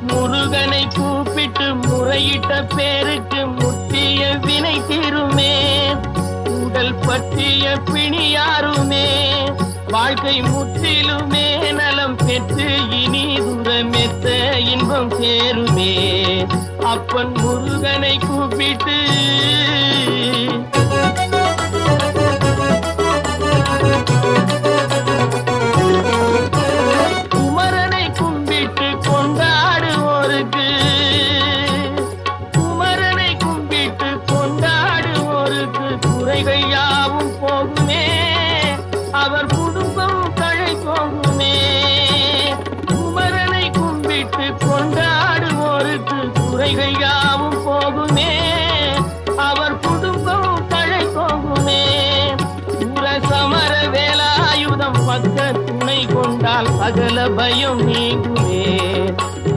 முருகனை கூப்பிட்டு முறையிட்ட பேருக்கு முற்றிய வினை தீருமே. உடல் பற்றிய பிணியாருமே வாழ்க்கை முற்றிலுமே நலம் பெற்று இனி துரமெத்த இன்பம் சேருமே. அப்பன் முருகனை கூப்பிட்டு குமரனை கும்பிட்டு கொண்டாடுவோருக்கு குமரனை கும்பிட்டு கொண்டாடுவோருக்கு குறைகள் யாவும் போகுமே. அவர் குடும்பம் தழை போகுமே. குமரனை கும்பிட்டு கொண்டாடுவோருக்கு குறைகள் யாவும் போகுமே. அவர் குடும்பம் தழை போகுமே. சமர வேலாயுதம் பக்க துணை கொண்டால் சகல பயம் நீங்குமே.